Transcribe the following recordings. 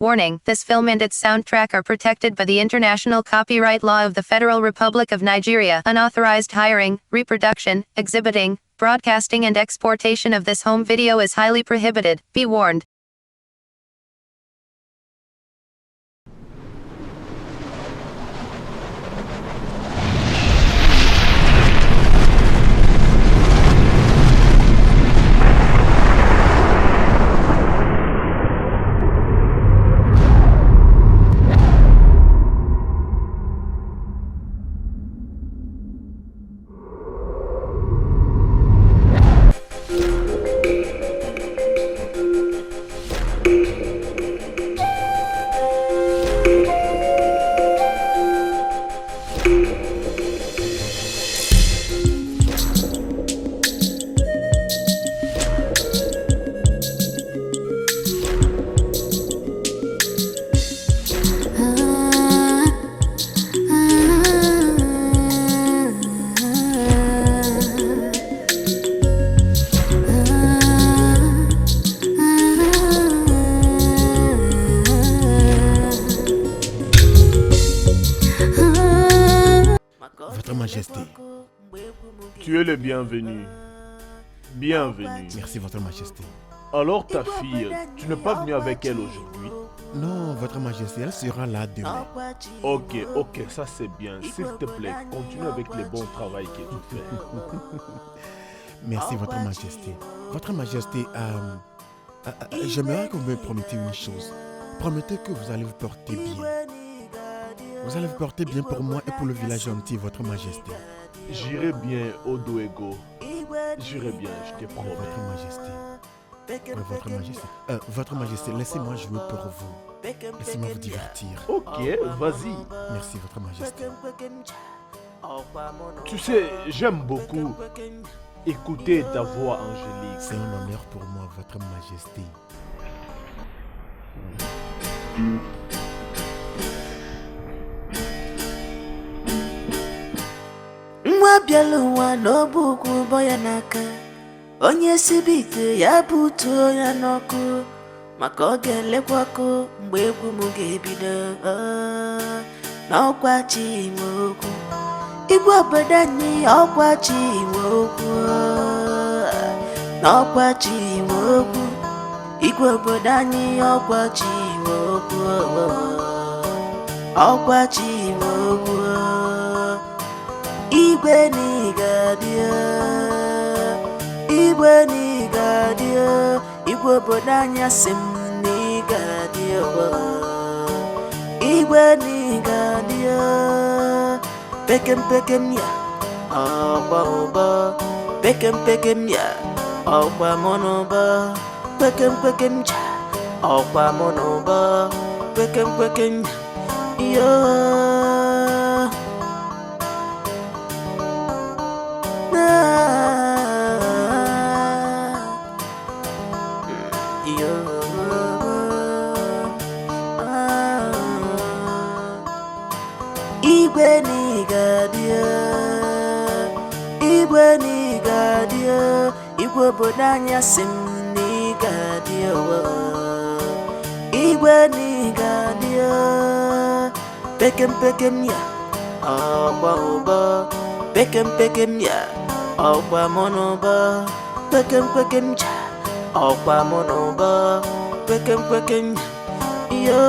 Warning, this film and its soundtrack are protected by the International Copyright Law of the Federal Republic of Nigeria. Unauthorized hiring, reproduction, exhibiting, broadcasting and exportation of this home video is highly prohibited. Be warned. Votre Majesté. Tu es le bienvenu. Bienvenue. Merci, Votre Majesté. Alors ta fille, tu n'es pas venu avec elle aujourd'hui? Non, Votre Majesté, elle sera là demain. Ok, ça c'est bien. S'il te plaît, continue avec le bon travail que tu fais. Merci, Votre Majesté. Votre Majesté, j'aimerais que vous me promettiez une chose. Promettez que vous allez vous porter bien. Vous allez vous porter bien pour moi et pour le village entier, Votre Majesté. J'irai bien, Odoego. J'irai bien, je te promets. Votre Majesté. Oui, Votre Majesté. Votre Majesté, laissez-moi jouer pour vous. Laissez-moi vous divertir. Ok, vas-y. Merci, Votre Majesté. Tu sais, j'aime beaucoup écouter ta voix angélique. C'est un honneur pour moi, Votre Majesté. Nwa bịala ụwa n'ọbụ ugwu ụbọ ya n'aka, onye sibe ite ya butuo ya n'ọkụ, maka ọ ga-elekwa ọkụ mgbe egwu m ga-ebido. N'ọkwa chi nwe okwu, igwe obodo anyị ọkwa chi nwe okwu. N'ọkwa chi nwe okwu, igwe obodo anyị ọkwa chi nwe okwu. Ọkwa chi nwe okwu. Igwe n'Igadia, Igwe n'Igadia, Igwe obodo anyị asị m n'Igadia. Igwe n'Igadia, pekem ya, ọgba ụba, pekem ya, ọgba mụ n'ụba, pekem ja, ọgba mụ n'ụba, pekem ya. Igwe n'Igadia, Igwe n'Igadia, Igwe obodo anyị asị m n'Igadia. Igwe n'Igadia, pekem ya, ọgba ụba, pekem ya, ọgba mụ n'ụba, pekem ja, ọgba mụ n'ụba, pekem ya.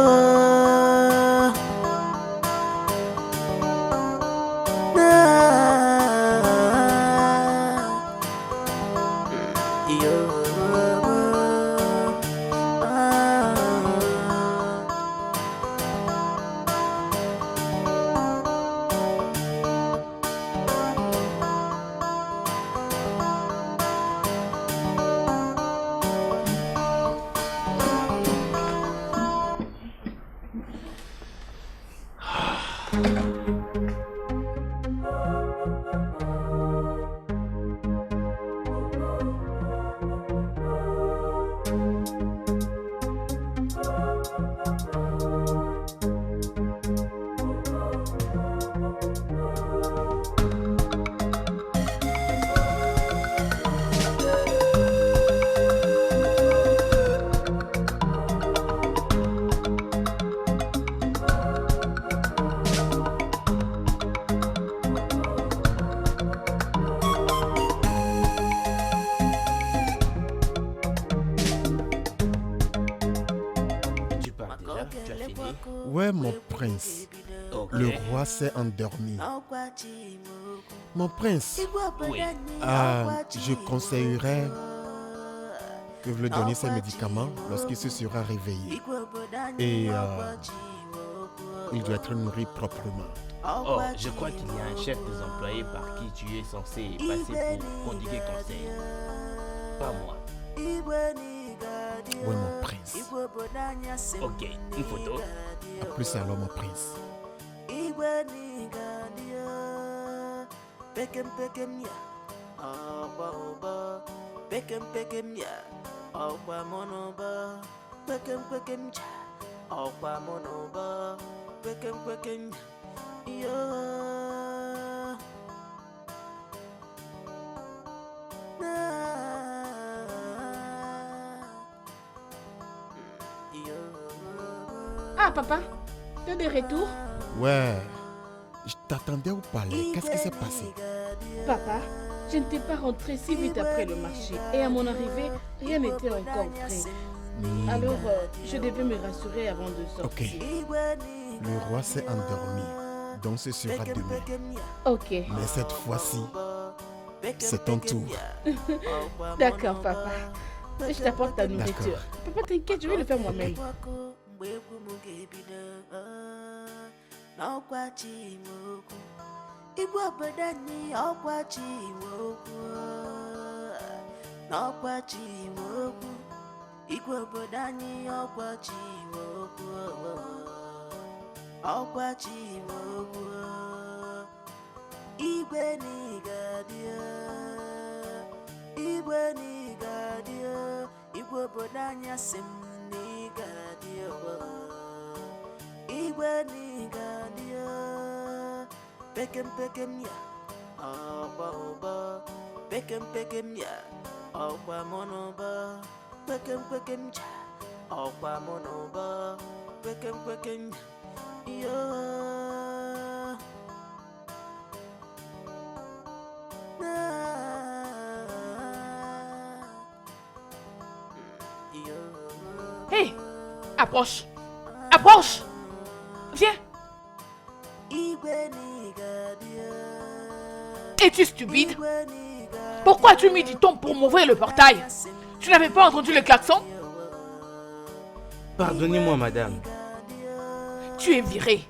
fini. Ouais, mon prince. Ok. Le roi s'est endormi. Mon prince, Oui. je conseillerais que vous lui donniez ses médicaments lorsqu'il se sera réveillé. Et il doit être nourri proprement. Oh, je crois qu'il y a un chef des employés par qui tu es censé passer pour prodiguer conseil. Pas moi. Oui, mon prince. Ok, une photo. À plus alors, mon prince. Ah, papa, tu es de retour? Ouais, je t'attendais au palais. Qu'est-ce qui s'est passé? Papa, je ne t'ai pas rentré si vite après le marché. Et à mon arrivée, rien n'était encore prêt. Alors, je devais me rassurer avant de sortir. Ok. Le roi s'est endormi. Donc ce sera demain. Ok. Mais cette fois-ci, c'est ton tour. D'accord, papa. Je t'apporte ta nourriture. Papa, t'inquiète, je vais le faire moi-même. Hé, approche. Approche. Viens. Es-tu stupide? Pourquoi as-tu mis du temps pour m'ouvrir le portail? Tu n'avais pas entendu le klaxon? Pardonnez-moi, madame. Tu es viré.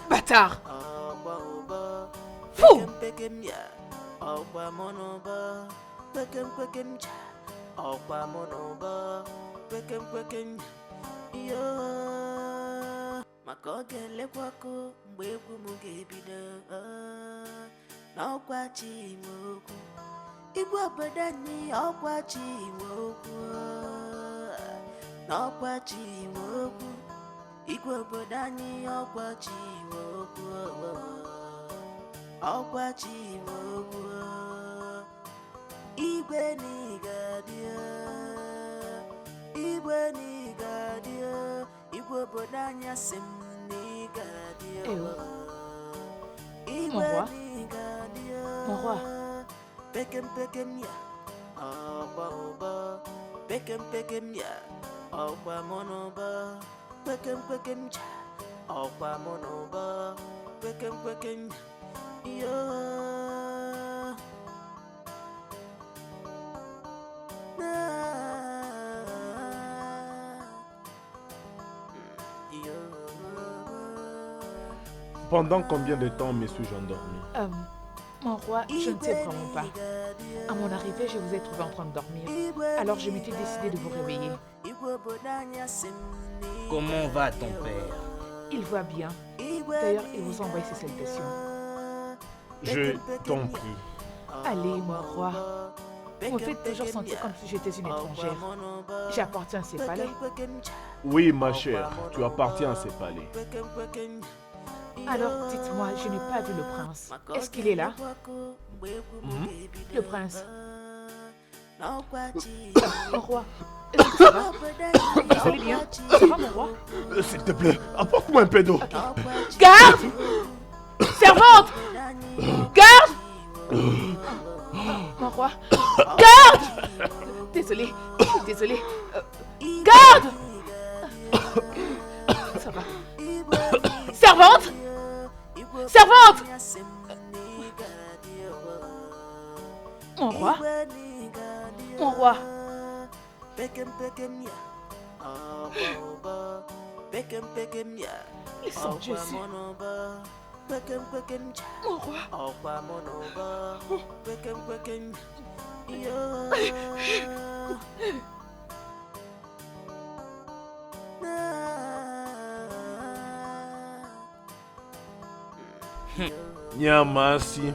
Bâtard. Fou. Mon roi. Mon roi. Pendant combien de temps me suis-je endormi? Mon roi, je ne sais vraiment pas. À mon arrivée, je vous ai trouvé en train de dormir. Alors je m'étais décidé de vous réveiller. Comment va ton père? Il va bien. D'ailleurs, il vous envoie ses salutations. Je t'en prie. Allez, mon roi. Vous me faites toujours sentir comme si j'étais une étrangère. J'appartiens à ces palais. Oui, ma chère, tu appartiens à ces palais. Alors, dites-moi, je n'ai pas vu le prince. Est-ce qu'il est là? Le prince. Mon roi. Ça va? Vous allez bien? Ça va, mon roi? S'il te plaît, apporte-moi un peu d'eau. Garde! Servante! Garde! Mon roi. Garde! Désolé. Désolé. Garde! va. Servante! Servante! Mon roi? Mon roi? Ils sont Dieu ici. Mon roi? Nyamasi.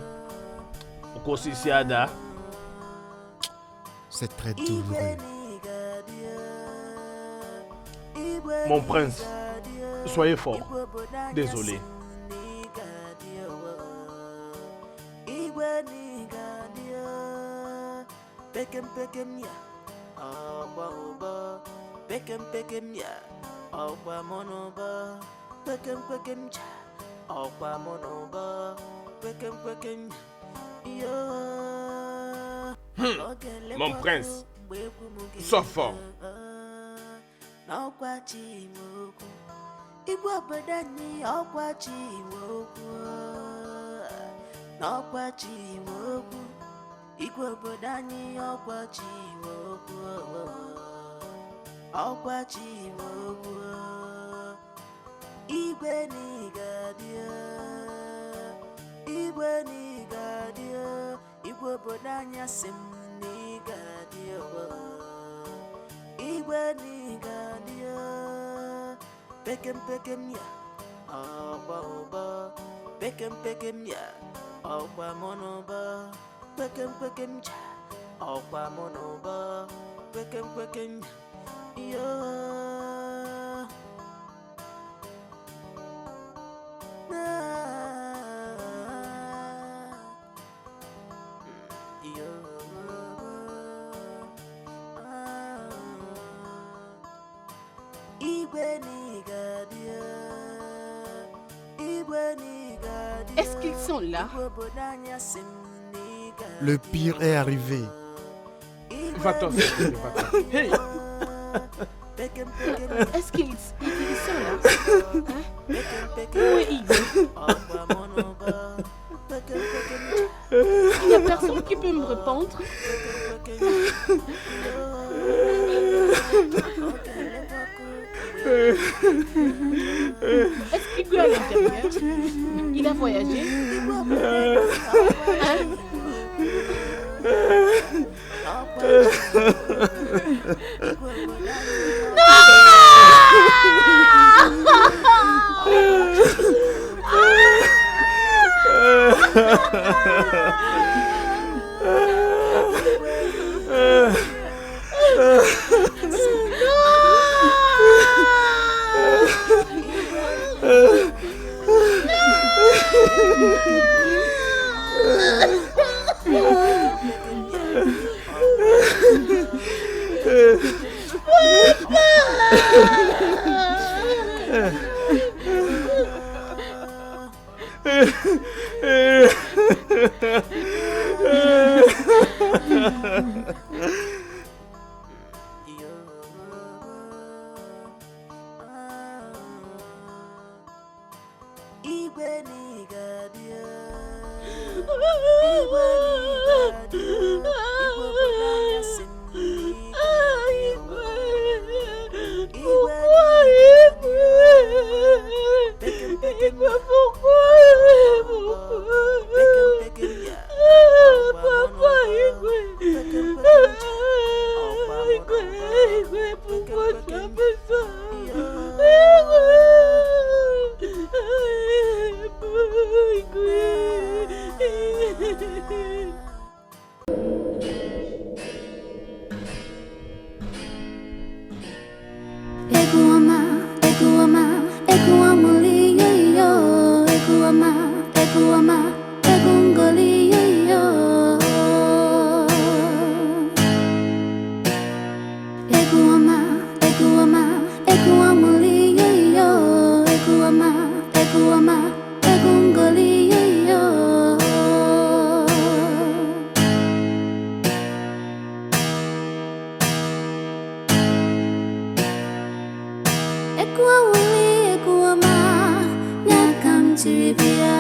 Okosisiada. C'est très douloureux. Mon prince, soyez fort. Désolé. Mon prince, sois fort. Est-ce qu'ils sont là? Le pire est arrivé. Va-t'en, va-t'en. Hey! Est-ce qu'ils sont là? Hein? Où est Igwe? Il n'y a personne qui peut me répondre. Est-ce qu'il est à l'intérieur? Il a voyagé? Hein? chiribia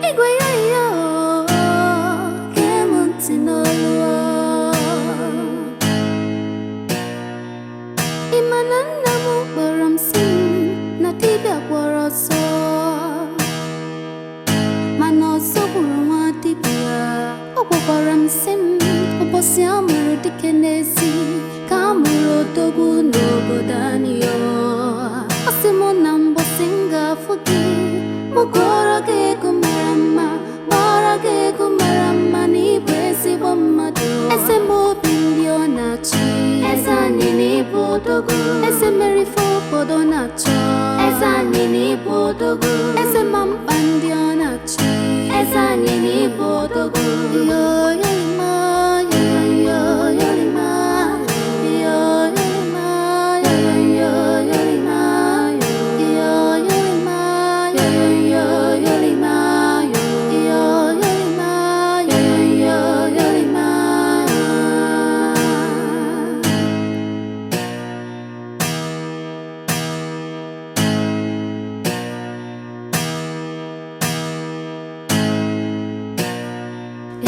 Igwe yo kemontinolua Imanana mu baram sin na tibia kworoso Manoso burwa tibia Obaram sim Obosi amuru dikenesi Kamuro togu no bodaniyo Osimo nambo singa fugi Mugora ke kumarama Bara ke kumarama Ni bwesi bomado Ese mo bindio nachi Esa nini bodogu Ese meri fo bodo nacho Esa nini bodogu Ese mampandio nachi Esa nini bodogu Yo yolima Yo yo yolima Yo yolima Yo yo yolima Yo yolima Yo yo yolima Yo yolima Yo yo yolima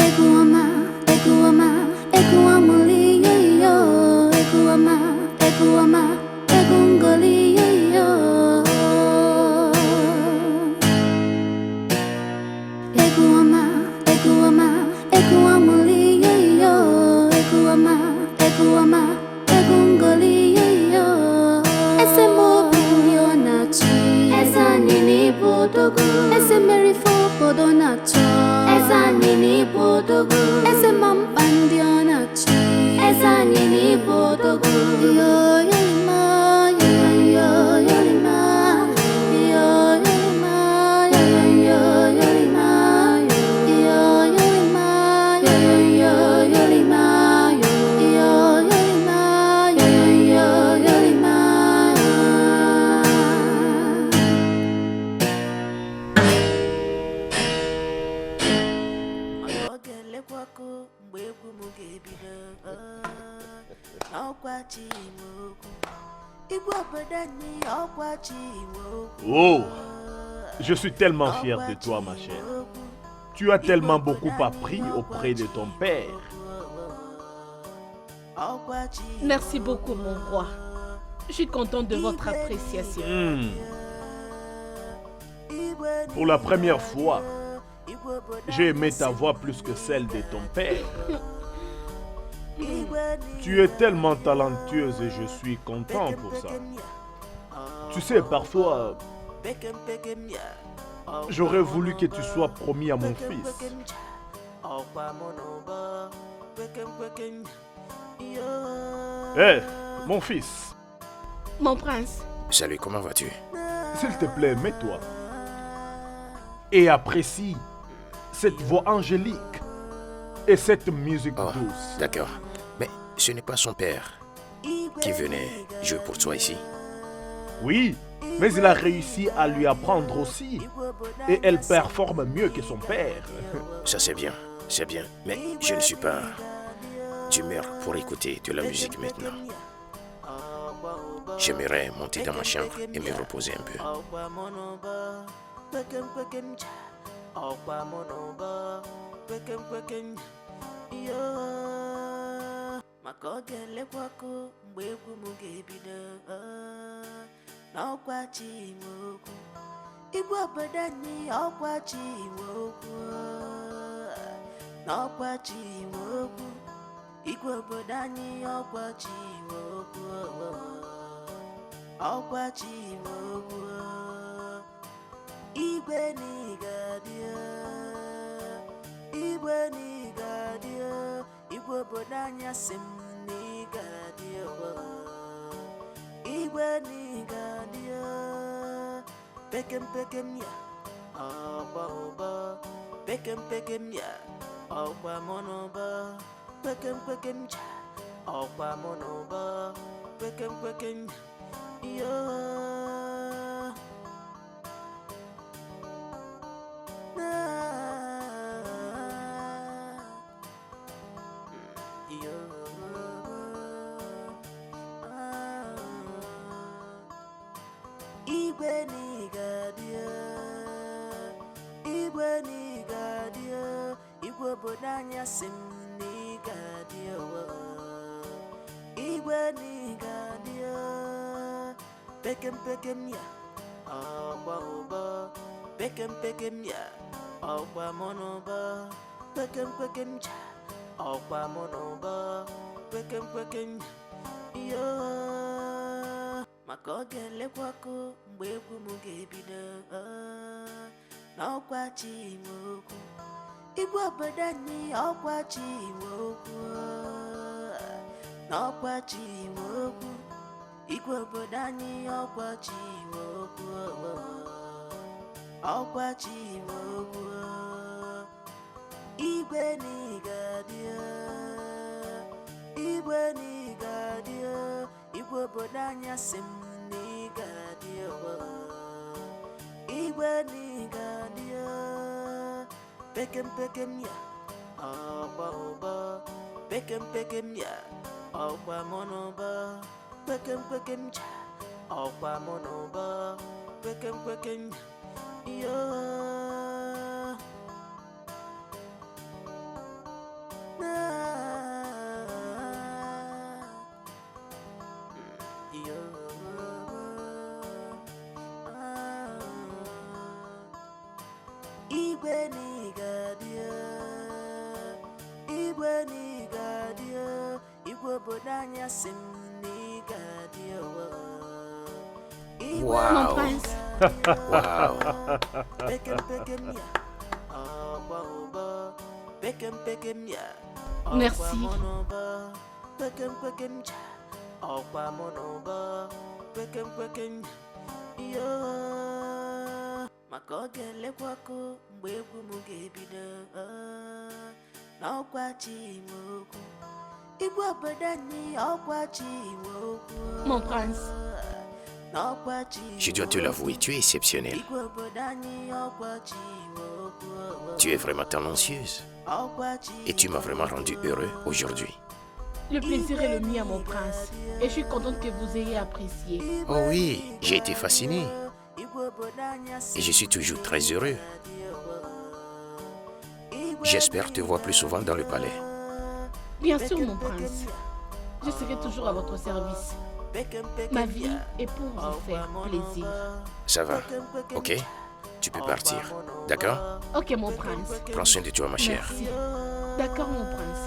Eguama, eguama, eguamuli yo yo. Eguama, eguama, egungoli yo yo. Eguama, eguama, eguamuli yo yo. Eguama, eguama, egungoli yo yo. Ese mobilio nachi, esa nini bodogu, ese meri fo bodo nacho. Esa nini bodogu Ese mampandio nachi Esa nini bodogu Yo yolima Yo yo yolima Yo yolima Yo yo yolima Yo yolima Yo yo yolima Yo yolima Yo yo yolima Ogele kwako mgbe egwu m ga-ebido ọkwa chi nwe okwu igwe obodo anyị ọkwa chi nwe okwu Oh, je suis tellement fier de toi, ma chère. Tu as tellement beaucoup appris auprès de ton père. ọkwa chi Merci beaucoup, mon roi. Je suis contente de votre appréciation. Pour la première fois, j'ai aimé ta voix plus que celle de ton père. Tu es tellement talentueuse et je suis content pour ça. Tu sais, parfois, j'aurais voulu que tu sois promis à mon fils. Hé, mon fils, Mon prince, Salut, comment vas-tu? s'il te plaît, mets-toi. Et apprécie cette voix angélique et cette musique Oh, douce. d'accord. Mais ce n'est pas son père qui venait jouer pour toi ici. Oui, mais il a réussi à lui apprendre aussi. Et elle performe mieux que son père. Ça c'est bien, mais je ne suis pas d'humeur pour écouter de la musique maintenant. J'aimerais monter dans ma chambre et me reposer un peu. maka ọ ga-elekwakọ mgbe egwu m ga-ebido n'ọkwa chi nwe okwu igwe obodo anyị ọkwa chi nwe okwu n'ọkwa chi nwe okwu igwe obodo anyị ọkwa chi nwe okwu ọkwa chi nwe okwu igwe n'ịgadio igwe n'ịgadio igwe obodo anyị asị m n'ịgadio igwe n'ịgadio pekem pekem ya ọgba ụba pekem pekem ya ọgba mọnụba pekem pekem ja ọgba mọnụba pekem pekem yo igwe n'igadio, igwe n'igadio, igwe obodo anyị asị m n'igadio, igwe n'igadio, pekem pekem ya, ọgba ụbọ, pekem pekem ya, ọgba mọnụbọ, pekem pekem ja, ọgba mọnụbọ, pekem pekem yo. Maka ọ ga-elekwakụ mgbe egwu m ga-ebido n'ọkwa chi nwe okwu, igwe obodo anyị ọkwa chi nwe okwu, n'ọkwa chi nwe okwu, igwe obodo anyị ọkwa chi nwe okwu, ọkwa chi nwe okwu, igwe n'igadio, igwe n'igadio, igwe obodo anyị asị m n'igadio, igwe n'igadio, pekem pekem ya, ọgba ụbọ, pekem pekem ya, ọgba mọnụbọ, pekem pekem ja, ọgba mọnụbọ, pekem pekem yo. Igwe n'igadio, igwe n'igadio, igwe obodo anyị asị m n'igadio, Mon prince. Wow. pekem pekem ya, ọgba ụbọ, pekem pekem ya, Merci. mọnụbọ, pekem pekem ja, ọgba mọnụbọ, pekem pekem yo. Maka ọ ga-elekwakụ mgbe egwu m ga-ebido n'ọkwa chi nwe okwu, igwe obodo anyị ọkwa chi nwe okwu, Mon prince. n'ọkwa chi Je dois te l'avouer, tu es exceptionnelle. igwe obodo anyị ọkwa chi nwe okwu, Tu es vraiment talentueuse. ọkwa chi Et tu m'as vraiment rendu heureux aujourd'hui. Le plaisir est le mien, mon prince. Et je suis contente que vous ayez apprécié. Oh oui, j'ai été fasciné. igwe obodo anyị asị Et je suis toujours très heureux. J'espère te voir plus souvent dans le palais. Bien sûr, mon prince. Je serai toujours à votre service. Ma vie est pour vous faire plaisir. Ça va, ok? Tu peux partir, d'accord? Ok, mon prince. Prends soin de toi, ma chère. Merci. D'accord, mon prince.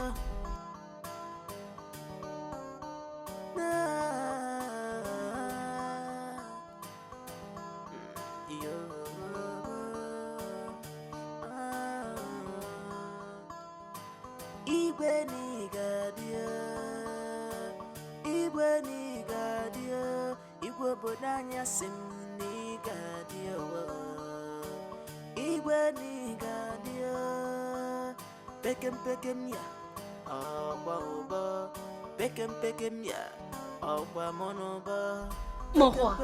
Igwe n'igadio, igwe n'igadio, igwe obodo anyị asị m n'igadio, igwe n'igadio, pekem pekem ya, ọgba ụbọ, pekem pekem ya, ọgba mọnụbọ, Mon roi,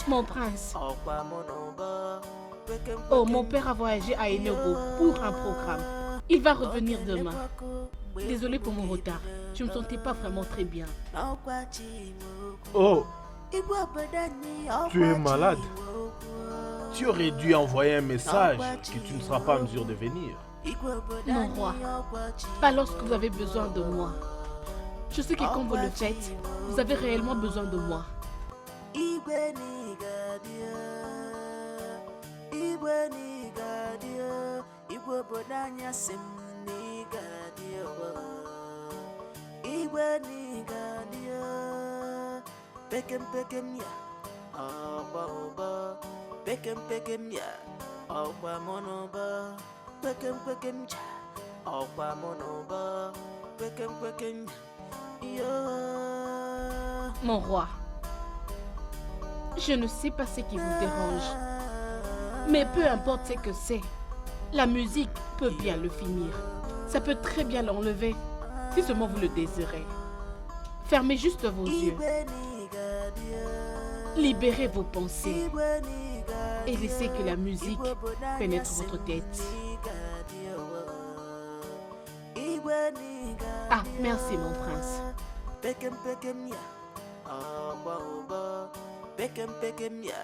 mon prince. ọgba mọnụbọ, pekem Oh, mon père a voyagé à Enugu pour un programme. Il va revenir demain. Désolé pour mon retard. Je ne me sentais pas vraiment très bien. Oh, tu es malade. Tu aurais dû envoyer un message que tu ne seras pas en mesure de venir. Mon roi, pas lorsque vous avez besoin de moi. Je sais que quand vous le faites, vous avez réellement besoin de moi. Pekem pekem ya, ọgba ụbọ, pekem pekem ya, ọgba mọnụbọ, pekem pekem ja, ọgba mọnụbọ, pekem pekem yo. Mon roi, je ne sais pas ce qui vous dérange. Mais peu importe ce que c'est, la musique peut bien le finir. Ça peut très bien l'enlever, si seulement vous le désirez. Fermez juste vos yeux. Libérez vos pensées et laissez que la musique pénètre votre tête. Ah, merci mon prince. Pekem pekem ya, ọgba ụbọ, pekem pekem ya,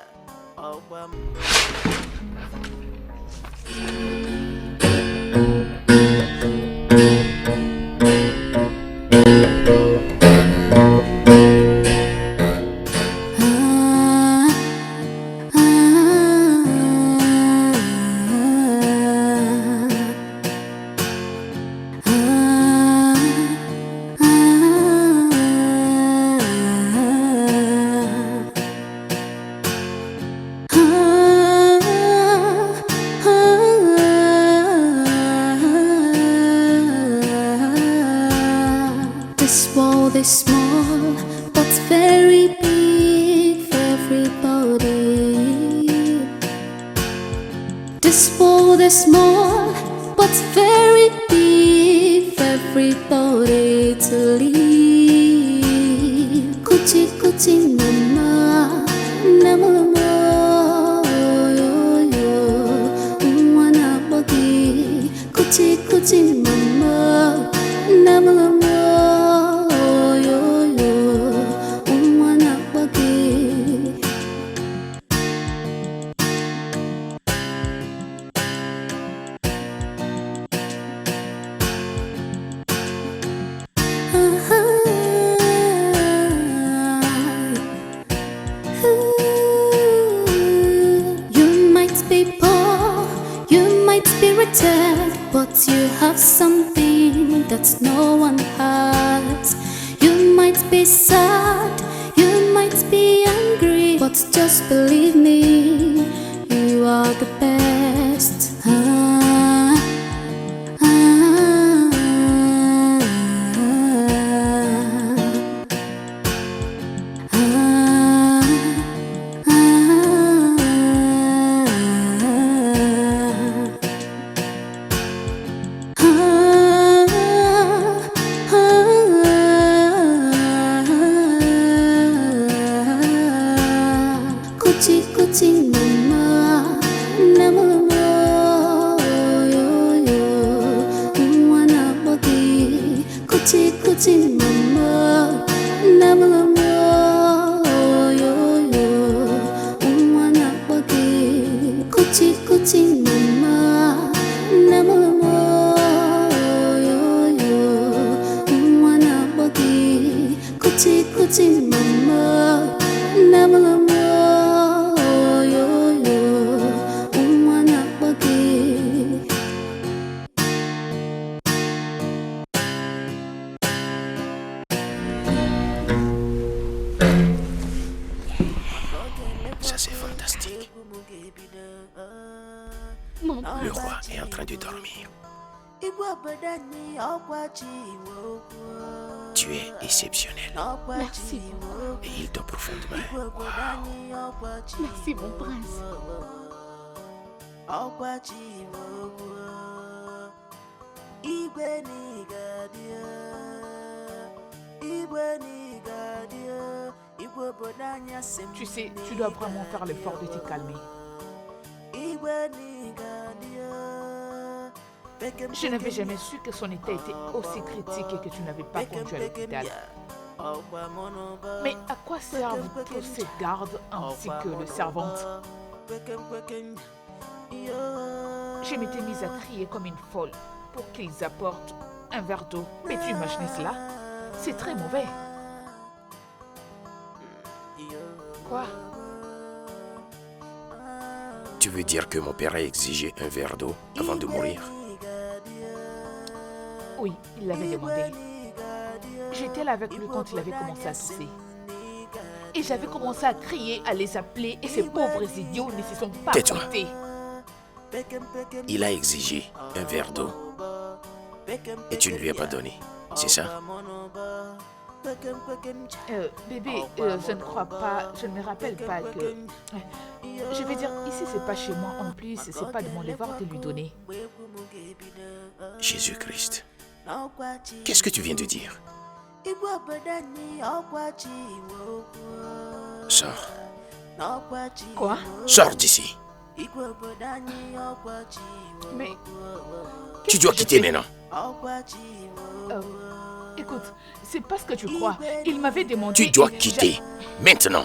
This world is small, but very big for everybody. This world is small, but very big for everybody to live. Kuchi kuchi nama, nama nama, yo yo, umwana bagi. Kuchi kuchi nama, nama nama. But you have something that no one has. You might be sad, you might be angry, but just believe me, you are the best. Ça c'est fantastique. Le roi est en train de dormir. Tu es exceptionnel. Merci. Et il dort profondément. Wow. Merci, mon prince. Tu sais, tu dois vraiment faire l'effort de te calmer. Je n'avais jamais su que son état était aussi critique et que tu n'avais pas conduit à l'hôpital. Mais à quoi servent tous ces gardes ainsi que le servante? Je m'étais mise à crier comme une folle pour qu'ils apportent un verre d'eau. Mais tu imagines cela? C'est très mauvais. Quoi? Tu veux dire que mon père a exigé un verre d'eau avant de mourir? Oui, il l'avait demandé. J'étais là avec lui quand il avait commencé à tousser. Et j'avais commencé à crier, à les appeler, et ces pauvres idiots ne se sont pas arrêtés. Il a exigé un verre d'eau et tu ne lui as pas donné, c'est ça? Bébé, je ne crois pas, je ne me rappelle pas que... Je vais dire, ici c'est pas chez moi, en plus c'est pas de mon devoir de lui donner. Jésus-Christ, qu'est-ce que tu viens de dire? Sors. Quoi? Sors d'ici. Mais... Tu dois quitter maintenant. Écoute, c'est pas ce que tu crois. Il m'avait demandé... Tu dois quitter maintenant.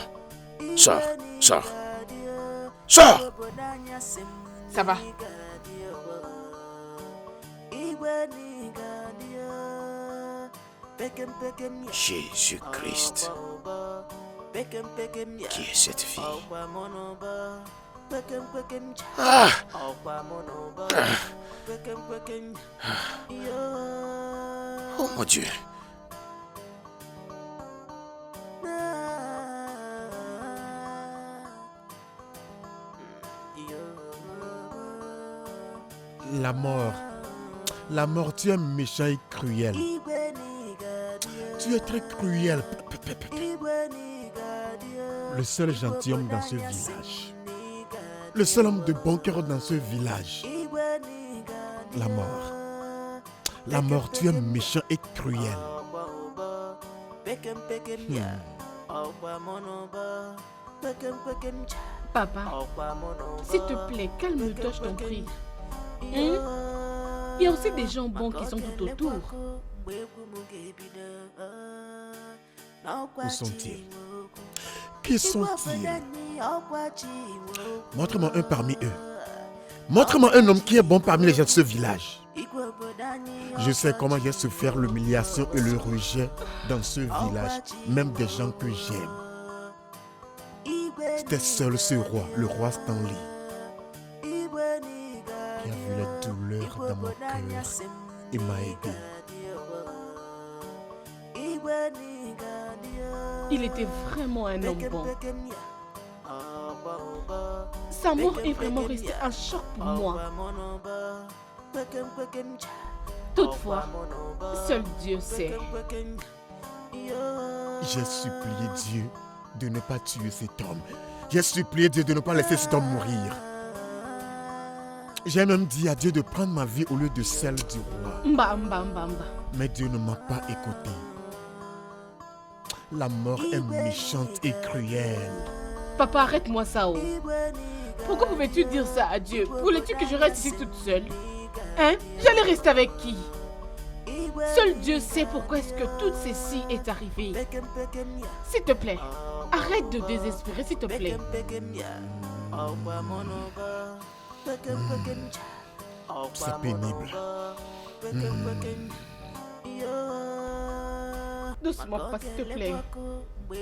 Sors, sors. Sors! Ça va. Jésus-Christ. Qui est cette fille? Ah! Oh mon Dieu. La mort, tu es méchant et cruel. Tu es très cruel. Le seul gentilhomme dans ce village. Le seul homme de bon cœur dans ce village. La mort, tu es méchant et cruel. Papa, s'il te plaît, calme-toi, je t'en prie. Il y a aussi des gens bons qui sont tout autour. Où sont-ils? Qui sont-ils? Montre-moi un parmi eux. Montre-moi un homme qui est bon parmi les gens de ce village. Je sais comment j'ai souffert l'humiliation et le rejet dans ce village, même des gens que j'aime. C'était seul ce roi, le roi Stanley, qui a vu les douleurs dans mon cœur et m'a aidé. Il était vraiment un homme bon. Sa mort est vraiment restée un choc pour moi. Toutefois, seul Dieu sait. J'ai supplié Dieu de ne pas tuer cet homme. J'ai supplié Dieu de ne pas laisser cet homme mourir. J'ai même dit à Dieu de prendre ma vie au lieu de celle du roi. Mba. Mais Dieu ne m'a pas écouté. La mort est méchante et cruelle. Papa, arrête-moi ça. Oh. Pourquoi pouvais-tu dire ça à Dieu? Voulais-tu que je reste ici toute seule? Hein? J'allais rester avec qui? Seul Dieu sait pourquoi est-ce que tout ceci est arrivé. S'il te plaît, arrête de désespérer, s'il te plaît. C'est pénible. Doucement, papa, s'il te plaît. Ou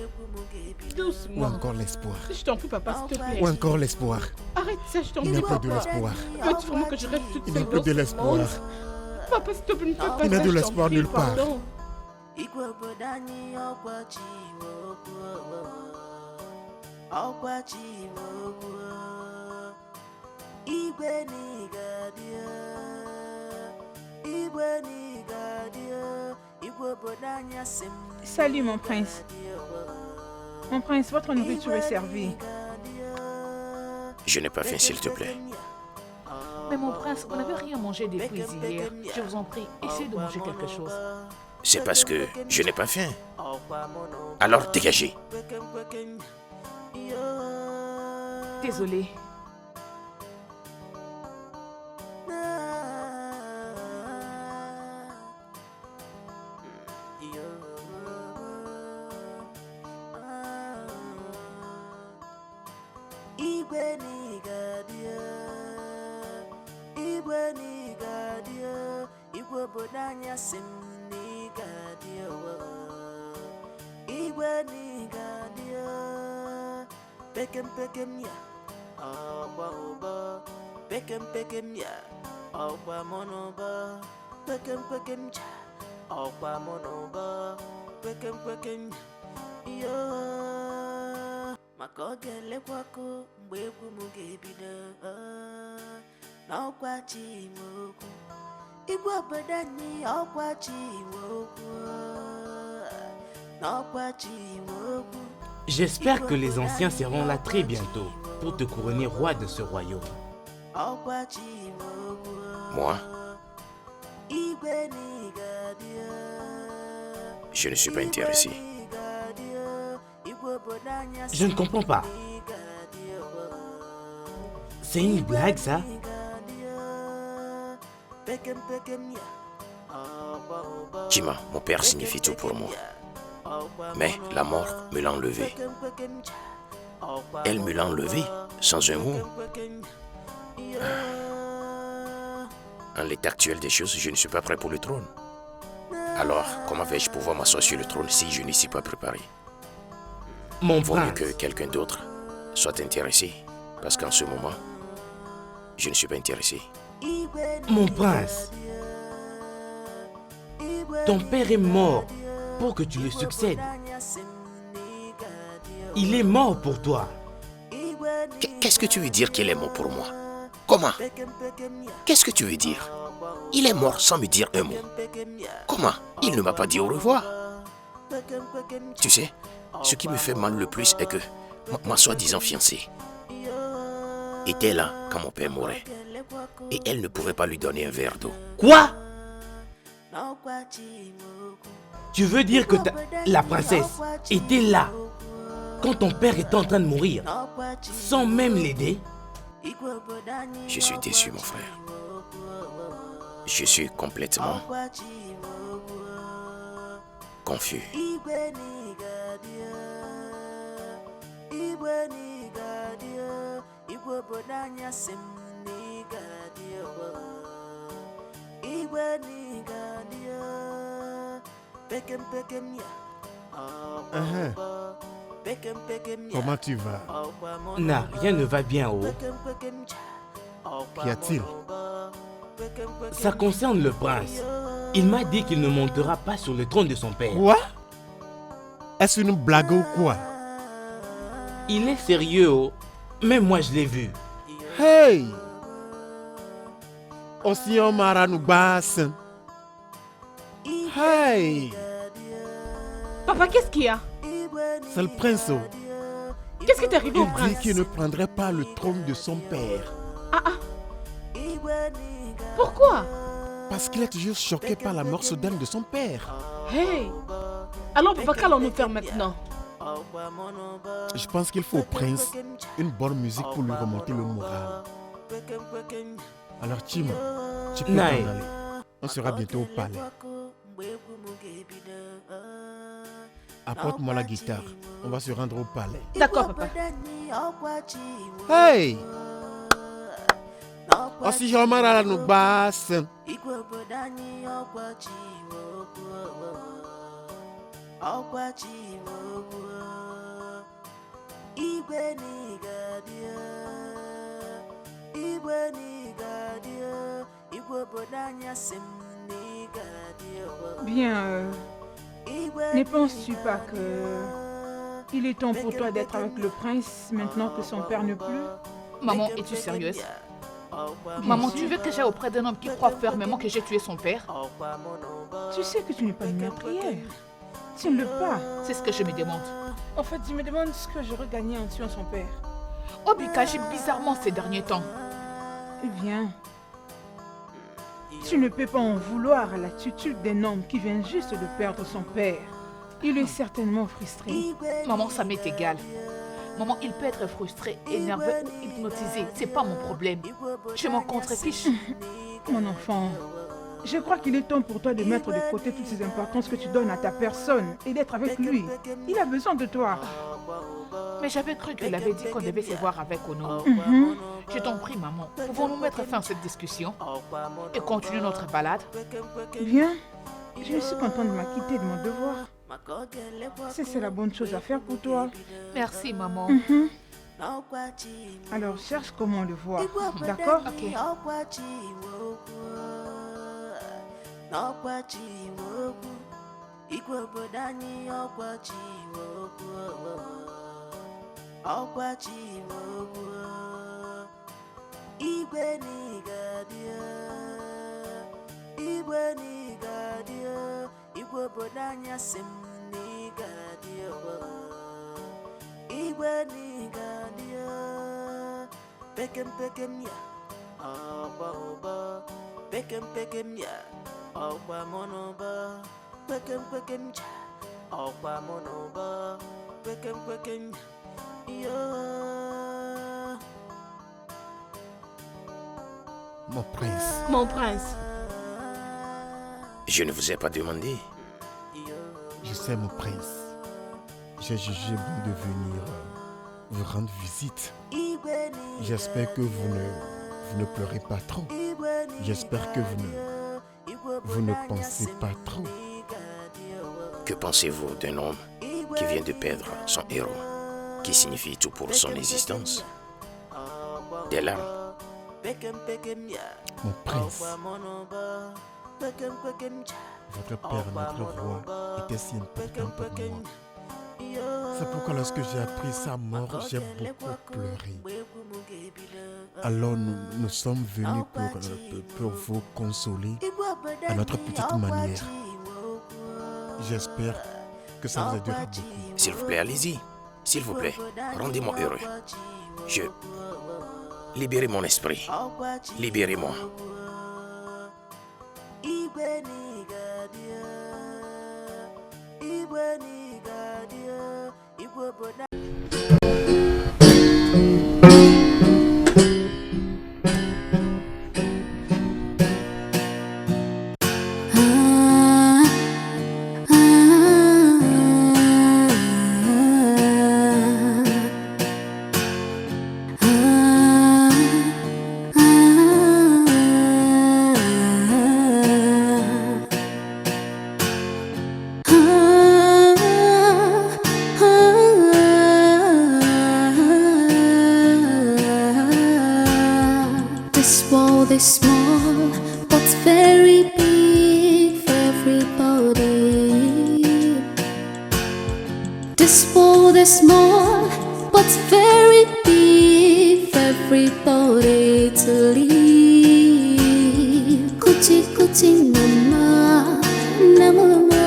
Doucement. encore l'espoir. Je t'en prie, papa, s'il te plaît. Ou encore l'espoir. Arrête ça, je t'en Il prie, n'y a plus de papa. l'espoir. Veux-tu vraiment que je reste toute Il seule n'y a plus dans de ce l'espoir. monde? Papa, s'il te plaît, ne fais pas ça. Il n'y a de je t'en l'espoir prie, nulle part. pardon. Salut mon prince. Mon prince, votre nourriture est servie. Je n'ai pas faim, s'il te plaît. Mais mon prince, on n'avait rien mangé depuis hier. Je vous en prie, essayez de manger quelque chose. C'est parce que je n'ai pas faim. Alors dégagez. Désolée. J'espère que les anciens seront là très bientôt pour te couronner roi de ce royaume. Moi, je ne suis pas intéressé. Je ne comprends pas. C'est une blague, ça? Jima, mon père signifie tout pour moi. Mais la mort me l'a enlevé. Elle me l'a enlevé sans un mot. En l'état actuel des choses, je ne suis pas prêt pour le trône. Alors, comment vais-je pouvoir m'asseoir sur le trône si je n'y suis pas préparé? Mon Vaut mieux prince, que quelqu'un d'autre soit intéressé, parce qu'en ce moment, je ne suis pas intéressé. mon prince, ton père est mort pour que tu le succèdes. Il est mort pour toi. Qu'est-ce que tu veux dire qu'il est mort pour moi? Comment? Qu'est-ce que tu veux dire? Il est mort sans me dire un mot. Comment? Il ne m'a pas dit au revoir. Tu sais, ce qui me fait mal le plus est que ma soi-disant fiancée était là quand mon père mourait. Et elle ne pouvait pas lui donner un verre d'eau. Quoi? Tu veux dire que la princesse était là quand ton père était en train de mourir, sans même l'aider? Je suis déçu, mon frère. Je suis complètement confus. Comment tu vas? Non, rien ne va bien, oh. Qu'y a-t-il? Ça concerne le prince. Il m'a dit qu'il ne montera pas sur le trône de son père. Quoi? Est-ce une blague ou quoi? Il est sérieux, oh. Même moi, je l'ai vu. Hey! Osion Maranoubasen. Hey! Papa, qu'est-ce qu'il y a? C'est le prince. Oh. Qu'est-ce qui t'est arrivé au Il dit prince? qu'il ne prendrait pas le trône de son père. Pourquoi? Parce qu'il est toujours choqué par la mort soudaine de son père. Hey! Alors papa, qu'allons-nous faire maintenant? Je pense qu'il faut au prince une bonne musique pour lui remonter le moral. Alors Chima, tu peux t'en Naï. aller. On sera bientôt au palais. Apporte-moi la guitare. On va se rendre au palais. D'accord, papa. Hey! Osion Maranoubasen. Bien, ne penses-tu pas que il est temps pour toi d'être avec le prince maintenant que son père ne plus? Maman, es-tu sérieuse? Maman, tu veux que j'aille auprès d'un homme qui croit fermement que j'ai tué son père? Tu sais que tu n'es pas une meurtrière. Tiens-le pas. C'est ce que je me demande. En fait, je me demande ce que j'aurais gagné en tuant son père. Obika agit bizarrement ces derniers temps. Eh bien, tu ne peux pas en vouloir à l'attitude d'un homme qui vient juste de perdre son père. Il est certainement frustré. Maman, ça m'est égal. Maman, il peut être frustré, énervé ou hypnotisé. C'est pas mon problème. Je m'en contrefiche. Mon enfant, je crois qu'il est temps pour toi de mettre de côté toutes ces importances que tu donnes à ta personne et d'être avec lui. Il a besoin de toi. Mais j'avais cru qu'il avait dit qu'on devait se voir avec Ono. Je t'en prie, maman. Pouvons-nous mettre fin à cette discussion et continuer notre balade? Bien, je suis contente de m'acquitter de mon devoir. C'est la bonne chose à faire pour toi. Merci, maman. Alors cherche comment le voir, d'accord? Ok. Mon prince. Mon prince. Je ne vous ai pas demandé. Je sais, mon prince. J'ai jugé bon de venir vous rendre visite. J'espère que vous ne pleurez pas trop. J'espère que vous ne pensez pas trop. Que pensez-vous d'un homme qui vient de perdre son héros, qui signifie tout pour son existence? Des larmes. Mon prince, votre père, notre roi, était si important pour moi. C'est pourquoi lorsque j'ai appris sa mort, j'ai beaucoup pleuré. Alors nous sommes venus pour vous consoler à notre petite manière. J'espère que ça vous aidera beaucoup. S'il vous plaît, allez-y. S'il vous plaît, rendez-moi heureux. Libérez mon esprit. Libérez-moi. This world is small, but very big for everybody. This world is small, but very big for everybody to live. Kuchi kuchi mama, namama,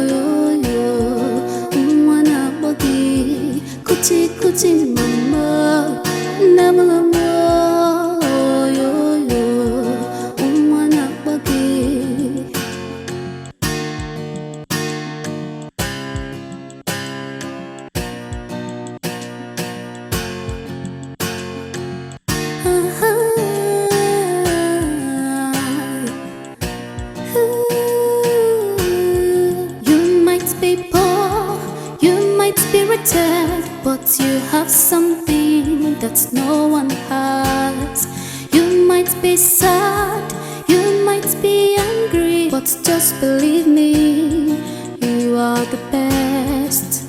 yo yo, umwana body. Kuchi kuchi mama, namama. But you have something that no one has. You might be sad, you might be angry, but just believe me, you are the best.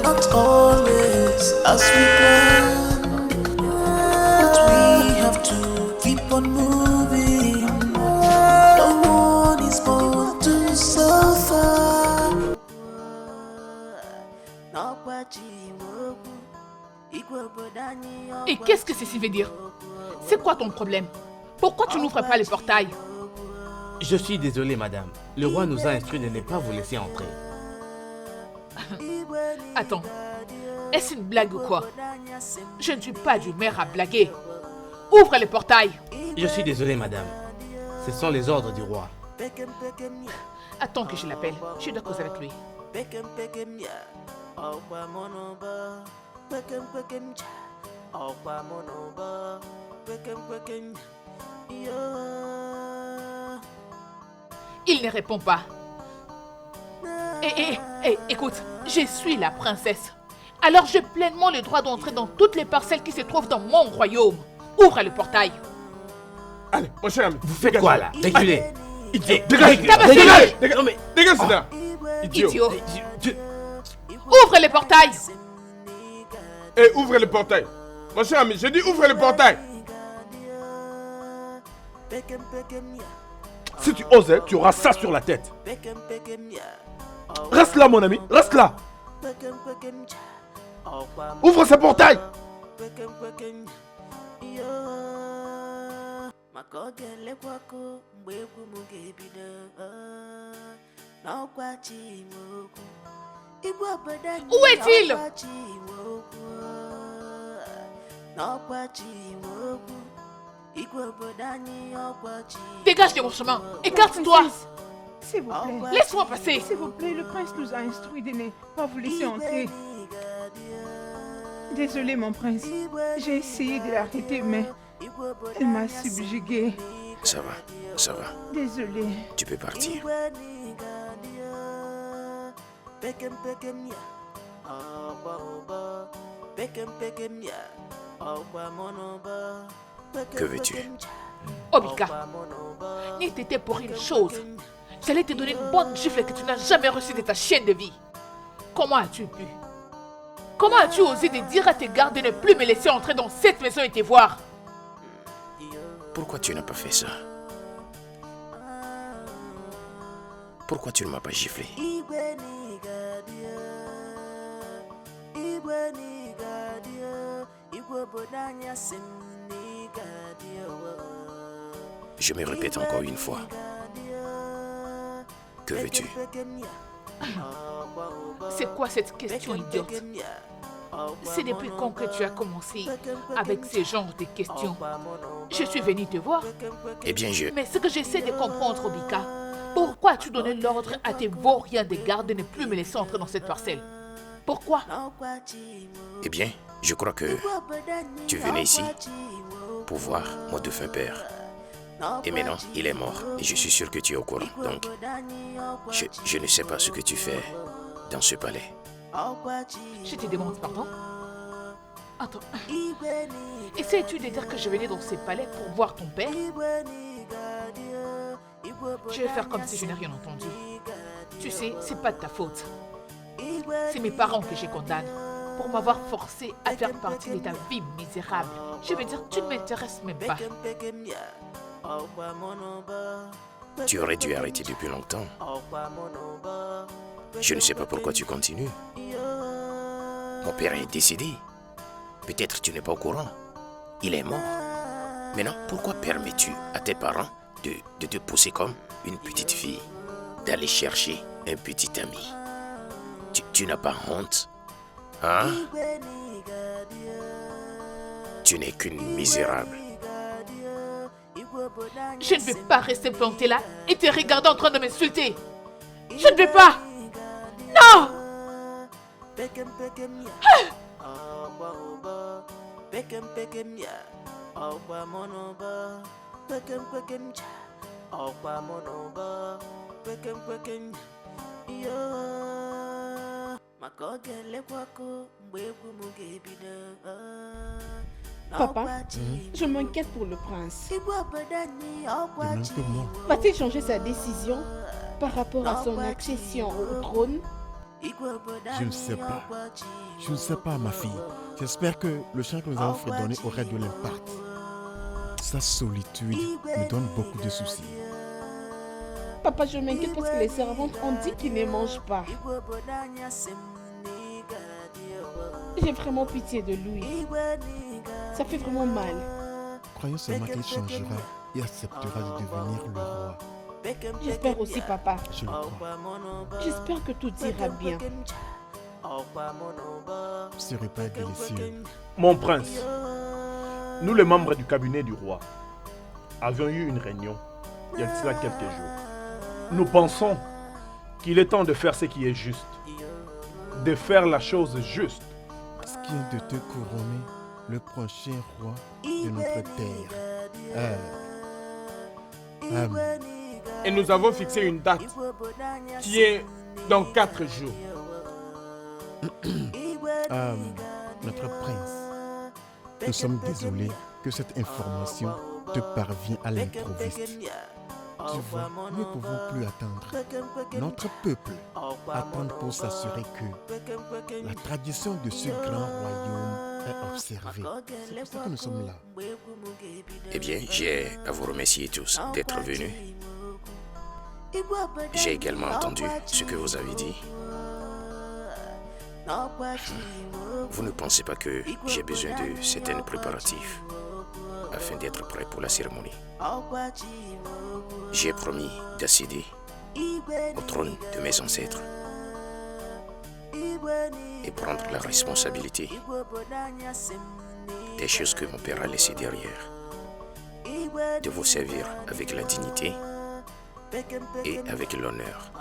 Not always as we plan, but we have to keep on moving. No one is born to suffer. Et qu'est-ce que ceci veut dire? C'est quoi ton problème? Pourquoi tu n'ouvres pas le portail? Je suis désolé, madame. Le roi nous a instruit de ne pas vous laisser entrer. Attends, est-ce une blague ou quoi? Je ne suis pas du maire à blaguer. Ouvre le portail. Je suis désolé, madame. Ce sont les ordres du roi. Attends que je l'appelle. Je dois causer avec lui. Il ne répond pas. Écoute, je suis la princesse. Alors j'ai pleinement le droit d'entrer dans toutes les parcelles qui se trouvent dans mon royaume. Ouvre le portail. Allez, mon cher ami. Vous faites quoi là? Reculez. Idiot. Dégage. Dégage. Non mais... Dégage, c'est là. Idiot. Ouvre le portail. Et ouvre le portail. Mon cher ami, je dis ouvre le portail. Si tu oses, tu auras ça sur la tête. Reste là, mon ami, reste là. Ouvre ce portail. Où est-il? Dégage de mon chemin. Écarte-toi. S'il vous plaît. Laisse-moi passer. S'il vous plaît, le prince nous a instruit de ne pas vous laisser entrer. Désolé, mon prince. J'ai essayé de l'arrêter, mais elle m'a subjugué. Ça va, ça va. Désolé. Tu peux partir. Que veux-tu? Obika, n'était été pour une chose. J'allais te donner une bonne gifle que tu n'as jamais reçue de ta chienne de vie. Comment as-tu pu? Comment as-tu osé de dire à tes gardes de ne plus me laisser entrer dans cette maison et te voir? Pourquoi tu n'as pas fait ça? Pourquoi tu ne m'as pas giflé? Je me répète encore une fois. Que veux-tu? C'est quoi cette question idiote? C'est depuis quand que tu as commencé avec ce genre de questions? Je suis venu te voir. Eh bien, Mais ce que j'essaie de comprendre, Obika, pourquoi as-tu donné l'ordre à tes vauriens de garde de ne plus me laisser entrer dans cette parcelle? Pourquoi? Eh bien, je crois que tu venais ici pour voir mon défunt père. Et maintenant, il est mort. Et je suis sûr que tu es au courant. Donc, je ne sais pas ce que tu fais dans ce palais. Je te demande pardon? Attends. Essayes-tu de dire que je venais dans ce palais pour voir ton père? Je vais faire comme si je n'ai rien entendu. Tu sais, c'est pas de ta faute. C'est mes parents que je condamne pour m'avoir forcé à faire partie de ta vie misérable. Je veux dire, tu ne m'intéresses même pas. Tu aurais dû arrêter depuis longtemps. Je ne sais pas pourquoi tu continues. Mon père est décédé. Peut-être tu n'es pas au courant. Il est mort. Maintenant, pourquoi permets-tu à tes parents de te pousser comme une petite fille, d'aller chercher un petit ami? Tu n'as pas honte? Hein? Tu n'es qu'une misérable. Je ne vais pas rester plantée là et te regarder en train de m'insulter. Je ne vais pas. Non! Papa, je m'inquiète pour le prince. Demande-moi. Va-t-il changer sa décision par rapport à son accession au trône? Je ne sais pas. Je ne sais pas, ma fille. J'espère que le chant que nous avons fredonné aurait de l'impact. Sa solitude me donne beaucoup de soucis. Papa, je m'inquiète parce que les servantes ont dit qu'ils ne mangent pas. J'ai vraiment pitié de lui. Ça fait vraiment mal. Croyons seulement qu'il changera et acceptera de devenir le roi. J'espère aussi, papa. Je le crois. J'espère que tout ira bien. Ce repas est délicieux. Mon prince, nous les membres du cabinet du roi avions eu une réunion il y a de cela quelques jours. Nous pensons qu'il est temps de faire ce qui est juste, de faire la chose juste. Ce qui est de te couronner le prochain roi de notre terre. Et nous avons fixé une date qui est dans 4 jours. Notre prince, nous sommes désolés que cette information te parvient à l'improviste. Tu vois, nous ne pouvons plus attendre. Notre peuple attend pour s'assurer que la tradition de ce grand royaume est observée. C'est pour ça que nous sommes là. Eh bien, j'ai à vous remercier tous d'être venus. J'ai également entendu ce que vous avez dit. Vous ne pensez pas que j'ai besoin de certains préparatifs afin d'être prêt pour la cérémonie? J'ai promis d'accéder au trône de mes ancêtres et prendre la responsabilité des choses que mon père a laissées derrière, de vous servir avec la dignité et avec l'honneur.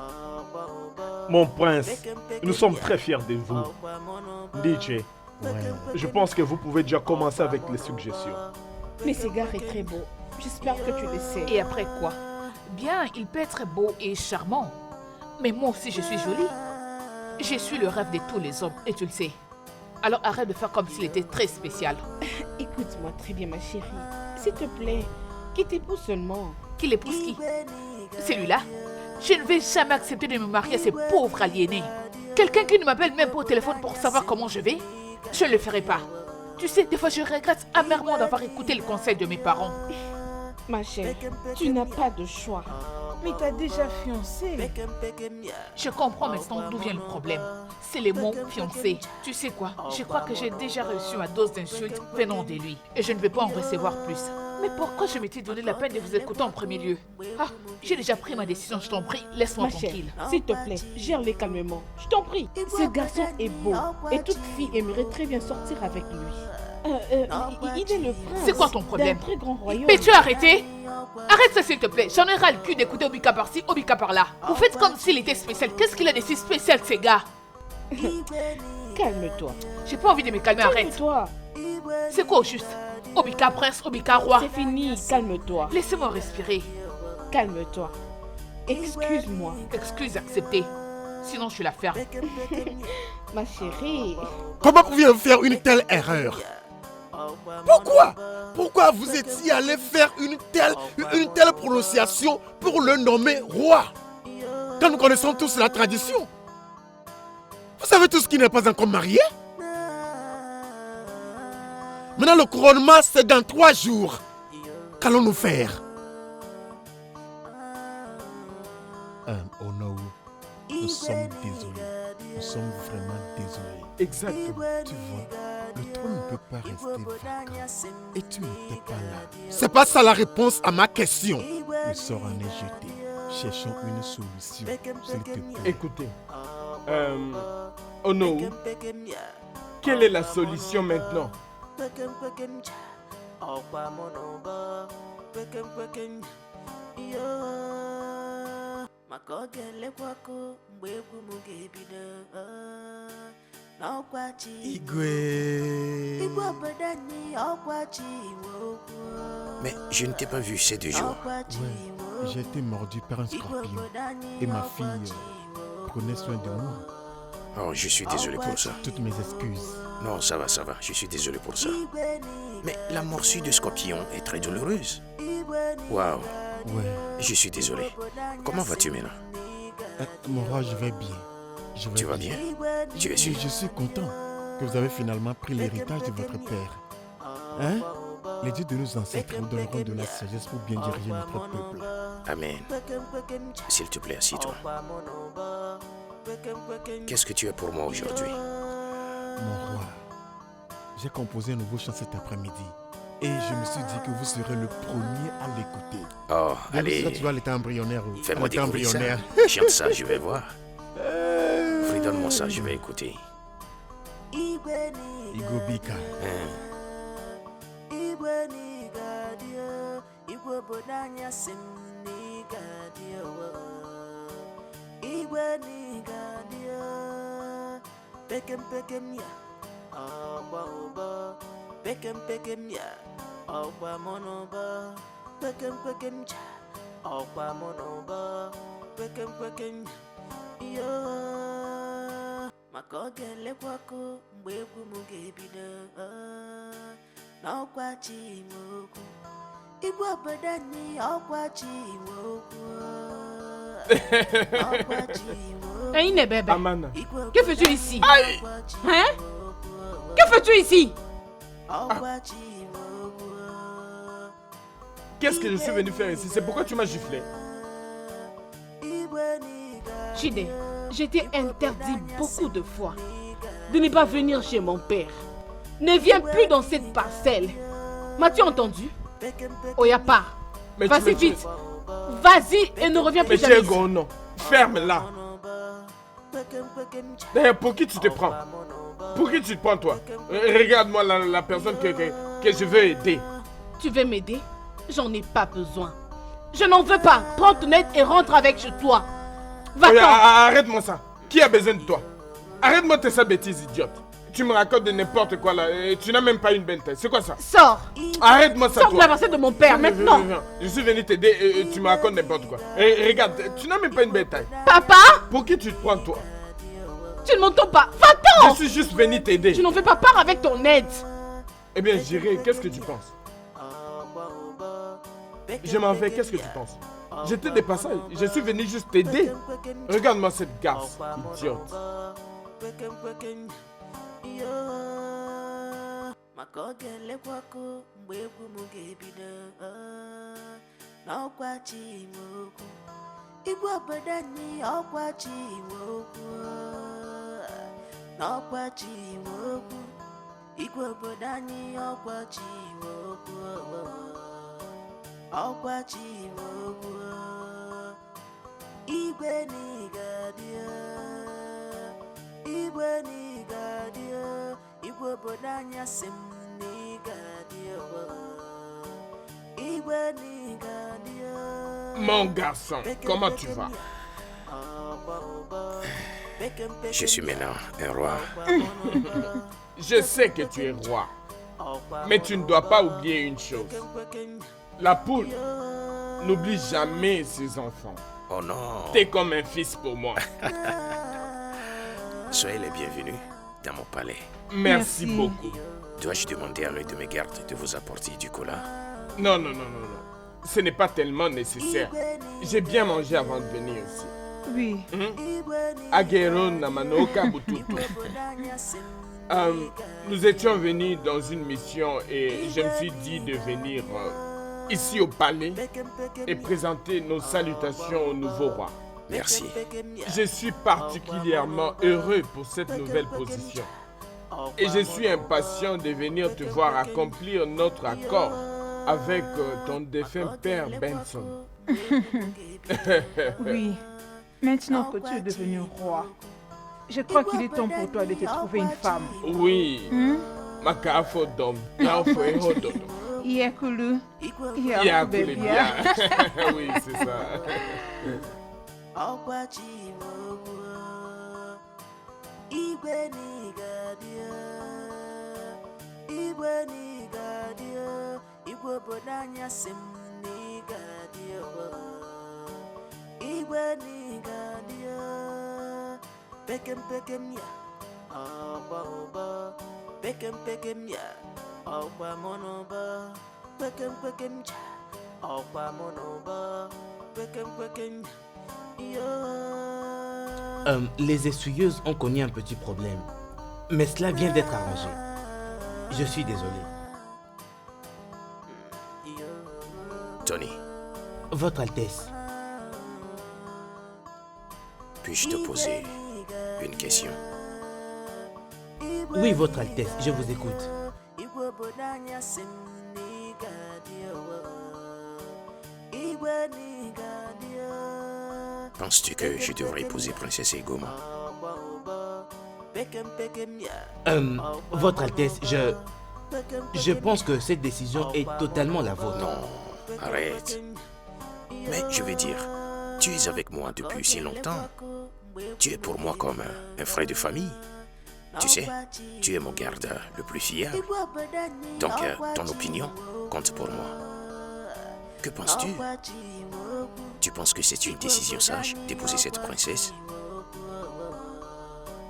Mon prince, nous sommes très fiers de vous. DJ, je pense que vous pouvez déjà commencer avec les suggestions. Mais ce gars est très beau. J'espère que tu le sais. Et après quoi? Bien, il peut être beau et charmant. Mais moi aussi, je suis jolie. Je suis le rêve de tous les hommes, et tu le sais. Alors arrête de faire comme s'il était très spécial. Écoute-moi très bien, ma chérie. S'il te plaît, qu'il t'épouse seulement. Qu'il épouse qui? Celui-là? Je ne vais jamais accepter de me marier à ces pauvres aliénés. Quelqu'un qui ne m'appelle même pas au téléphone pour savoir comment je vais, je ne le ferai pas. Tu sais, des fois je regrette amèrement d'avoir écouté le conseil de mes parents. Ma chère, tu n'as pas de choix. Mais t'as déjà fiancé. Je comprends maintenant d'où vient le problème. C'est les mots fiancé. Tu sais quoi? Je crois que j'ai déjà reçu ma dose d'insultes venant de lui. Et je ne vais pas en recevoir plus. Mais pourquoi je m'étais donné la peine de vous écouter en premier lieu? Ah, j'ai déjà pris ma décision, je t'en prie, laisse-moi tranquille. S'il te plaît, gère-les calmement. Je t'en prie. Ce garçon est beau. Et toute fille aimerait très bien sortir avec lui. Il est le prince. C'est quoi ton problème? D'un très grand royaume. Mais tu as arrêté? Arrête ça s'il te plaît. J'en ai ras le cul d'écouter Obika par-ci, Obika par-là. Vous faites comme s'il était spécial. Qu'est-ce qu'il a de si spécial ces gars? Calme-toi. J'ai pas envie de me calmer, arrête. Calme-toi. C'est quoi au juste? Obika prince, Obika roi. C'est fini, calme-toi. Laissez-moi respirer. Calme-toi. Excuse-moi. Excuse acceptée. Sinon je la ferme. Ma chérie. Comment pouviez-vous faire une telle erreur? Pourquoi vous étiez allé faire une telle prononciation pour le nommer roi? Quand nous connaissons tous la tradition. Vous savez tous qui n'est pas encore marié? Maintenant le couronnement c'est dans 3 jours. Qu'allons-nous faire? Onowu, nous sommes désolés. Nous sommes vraiment désolés. Exactement. Tu vois, le trône ne peut pas rester vacant. Et tu n'étais pas là. C'est pas ça la réponse à ma question. Le sort en est jeté. Cherchons une solution, s'il te plaît. Écoutez, Onowu, quelle est la solution maintenant? Mais je ne t'ai pas vu ces 2 jours. Ouais, j'ai été mordu par un scorpion et ma fille prenait soin de moi. Oh, je suis désolé pour ça. Toutes mes excuses. Non, ça va, je suis désolé pour ça. Mais la morsure de scorpion est très douloureuse. Waouh. Ouais. Je suis désolé. Comment vas-tu maintenant? Mon roi, je vais bien. Tu vas bien? Tu es sûr? Je suis content que vous avez finalement pris l'héritage de votre père. Hein? Les dieux de nos ancêtres nous donneront de la sagesse pour bien diriger notre peuple. Amen. S'il te plaît, assis-toi. Qu'est-ce que tu as pour moi aujourd'hui? Mon roi, j'ai composé un nouveau chant cet après-midi. Et je me suis dit que vous serez le premier à l'écouter. Oh, allez. Tu vois l'état embryonnaire. Fais-moi découvrir ça. Chante ça, je vais voir. Donne-moi ça, je vais écouter. Igobika. Hey, bébé. Amana. Que fais-tu ici? Aïe! Hein? Que fais-tu ici? Qu'est-ce que je suis venu faire ici? C'est pourquoi tu m'as giflé. Chide, je t'ai interdit beaucoup de fois de ne pas venir chez mon père. Ne viens plus dans cette parcelle. M'as-tu entendu? Oya, pars. Mais tu Vas-y me- vite. Vas-y et ne reviens Mais plus jamais. Diego, non. Ferme-la. D'ailleurs, pour qui tu te prends? Pour qui tu te prends, toi? Regarde-moi la personne que je veux aider. Tu veux m'aider? J'en ai pas besoin. Je n'en veux pas. Prends ton aide et rentre avec chez toi. Va-t'en. Arrête-moi ça. Qui a besoin de toi? Arrête-moi tes sales bêtises, idiote. Tu me racontes de n'importe quoi là. Et tu n'as même pas une belle tête. C'est quoi ça? Sors. Arrête-moi ça, Sors de toi. la parcelle de mon père maintenant. Viens. Je suis venu t'aider et tu me racontes n'importe quoi. Et regarde, tu n'as même pas une belle taille. Papa, Pour qui tu te prends, toi? tu ne m'entends pas. Va-t'en. Je suis juste venu t'aider. Tu n'en fais pas part avec ton aide. Eh bien, j'irai. Qu'est-ce que tu penses? Je m'en vais. Qu'est-ce que tu penses? J'étais des passages. Je suis venu juste t'aider. Regarde-moi cette garce, idiote. Mon garçon, comment tu vas? Je suis maintenant un roi. Je sais que tu es roi. Mais tu ne dois pas oublier une chose. La poule n'oublie jamais ses enfants. Oh non. T'es comme un fils pour moi. Soyez les bienvenus dans mon palais. Merci beaucoup. Dois-je demander à l'un de mes gardes de vous apporter du cola? Non. Ce n'est pas tellement nécessaire. J'ai bien mangé avant de venir ici. Oui. Agero Namanoka Bututu. Nous étions venus dans une mission et je me suis dit de venir ici au palais et présenter nos salutations au nouveau roi. Merci. Je suis particulièrement heureux pour cette nouvelle position. Et je suis impatient de venir te voir accomplir notre accord avec ton défunt père Benson. Oui. Maintenant que tu es devenu roi, je crois qu'il est temps pour toi de te trouver une femme. Oui. Makafo dom. Yaofo ehododo. Yakulu. Yakulu bien. Oui, c'est ça. Les essuyeuses ont connu un petit problème. Mais cela vient d'être arrangé. Je suis désolé. Tony, Votre Altesse, puis-je te poser une question? oui, Votre Altesse, je vous écoute. Penses-tu que je devrais épouser Princesse Egoma? Votre Altesse, je pense que cette décision est totalement la vôtre. Non, arrête. Mais je veux dire, tu es avec moi depuis si longtemps. Tu es pour moi comme un frère de famille. Tu sais, tu es mon garde le plus fier. Donc, ton opinion compte pour moi. Que penses-tu? Tu penses que c'est une décision sage d'épouser cette princesse?